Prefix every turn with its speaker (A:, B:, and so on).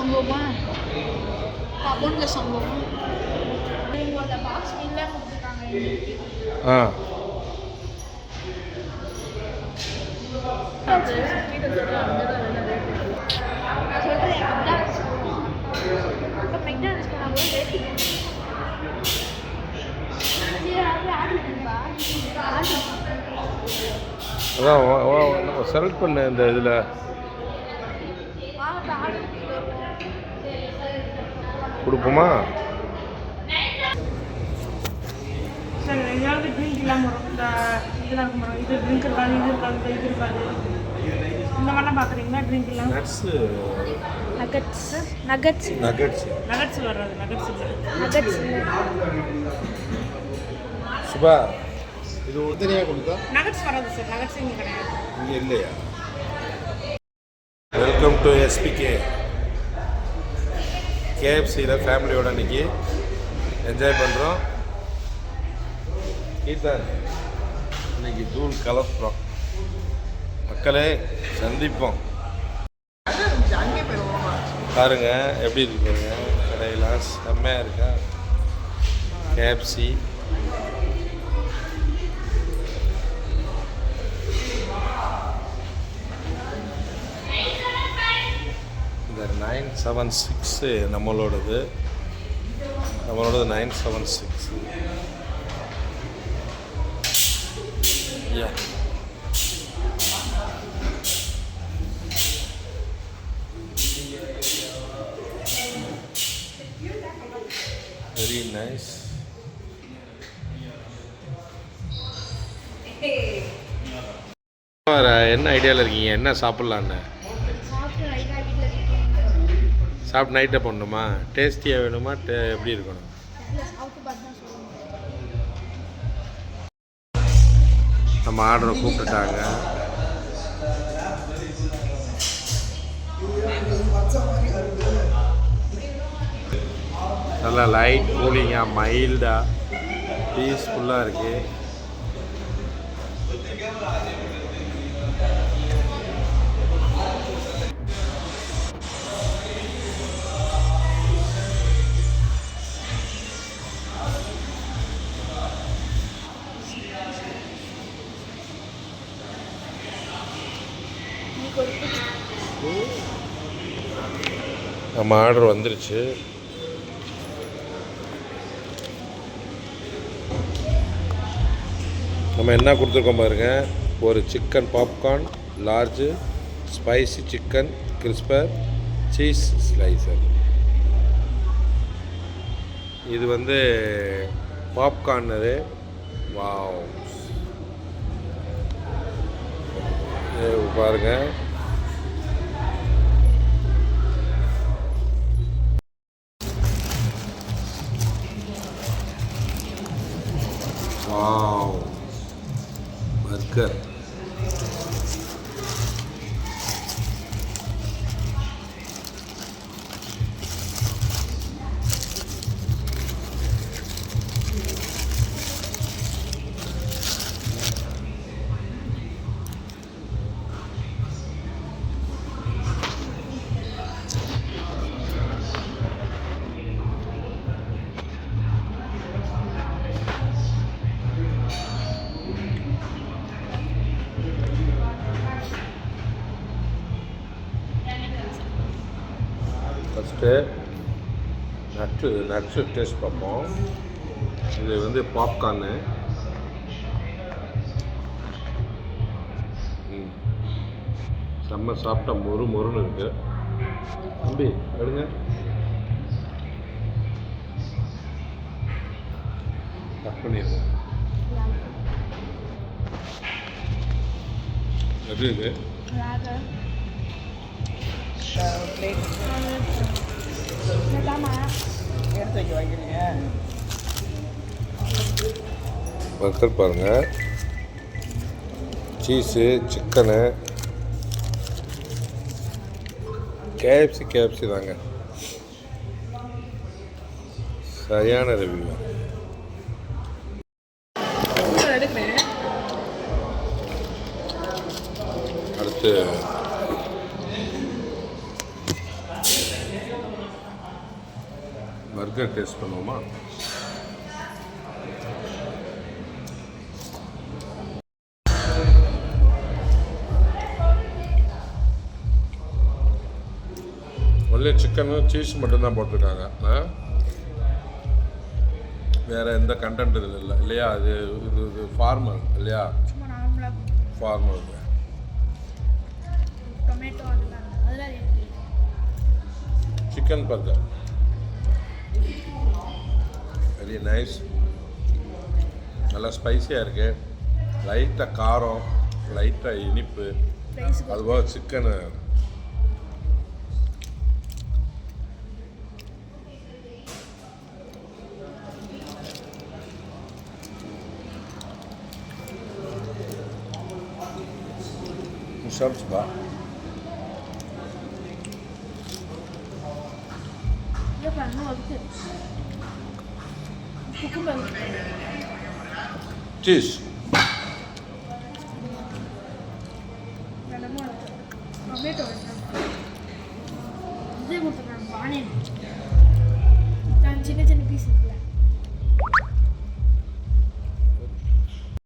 A: sombongnya. Kabun ke sombongnya. Yang gua ada box miliar
B: Ah. அதான் select பண்ண இந்த இதில் கொடுப்போமா?
C: சார் எங்கேயாவது ட்ரிங்க் இல்லாமல் வரும். இந்த இதில் இருக்கும் வரும். இது ட்ரிங்க் இருக்காது, இது இருக்காது, இது இருக்காது. இந்த மாதிரிலாம் பார்க்குறீங்களா? ட்ரிங்க் இல்லாமல்
B: நட்ஸு
A: நகட்ஸ்
C: நகட்ஸ் வர்றது. நகட்ஸ் இல்லை.
B: சுபா இது தனியாக கொடுத்தா
C: நகட்ஸ் வராது சார். நகட்ஸ் இங்கே கிடையாது.
B: இங்கே இல்லையா? Welcome to SPK. கேஎஃப்சியில் ஃபேமிலியோட இன்னைக்கு என்ஜாய் பண்ணுறோம். கீர்த்தன் இன்னைக்கு தூள் கலப்புறோம். மக்களே சந்திப்போம். பாருங்க எப்படி இருக்கு பாருங்க. கடையெல்லாம் செம்மையாக இருக்கா. கேஎஃப்சி இந்த 976 நம்மளோடது 976. Yeah. Very nice. என்ன ஐடியாவில் இருக்கீங்க? என்ன சாப்பிட்லான்னு? சாப்பிட்டு நைட்டை பண்ணணுமா? டேஸ்டியாக வேணுமா? எப்படி இருக்கணும்? நம்ம ஆர்டரை கூப்பிட்டுட்டாங்க. நல்லா லைட் கூலிங்காக மைல்டாக பீஸ்ஃபுல்லாக இருக்குது. நம்ம ஆர்டர் வந்துருச்சு. நம்ம என்ன கொடுத்துருக்கோம் பாருங்க. ஒரு chicken popcorn large, spicy chicken crisper, cheese slicer. இது வந்து பாப்கார்னரு. வாவ் பாருங்க. Wow burger. First nuts taste பார்ப்போம். இது வந்து பாப்கார்னு. செம்ம சாப்பிட்டா மொறுன்னு இருக்கு. தம்பி எடுங்க. கட் பண்ணிடுங்க. எப்படி இருக்கு? பர்கர் பாருங்க. சீஸு, சிக்கனு, கேஎஃப்சி தாங்க. சரியான ரிவ்யூ. அடுத்து பர்கர் டேஸ்ட் பண்ணுவோமா? ஒன்லி சிக்கனு சீஸ் மட்டும்தான் போட்டிருக்காங்க. வேறு எந்த கண்டென்ட் இதில் இல்லை இல்லையா? இது ஃபார்மல் இல்லையா?
A: சும்மா நார்மலாக
B: ஃபார்மல்.
A: டொமேட்டோ அதெல்லாம்
B: சிக்கன் பர்கர் வெரி நைஸ். நல்லா ஸ்பைஸியாக இருக்குது. லைட்டாக காரம், லைட்டாக இனிப்பு,
A: ரைஸுக்கு
B: அதுபோக சிக்கனு Shabsba.
A: 要不然我不根本
B: Cheese.
A: வேணாமா டொமேட்டோ இதே கொடுத்துருக்காங்க ஆனியன் சின்ன சின்ன பீஸ் இருக்குல்ல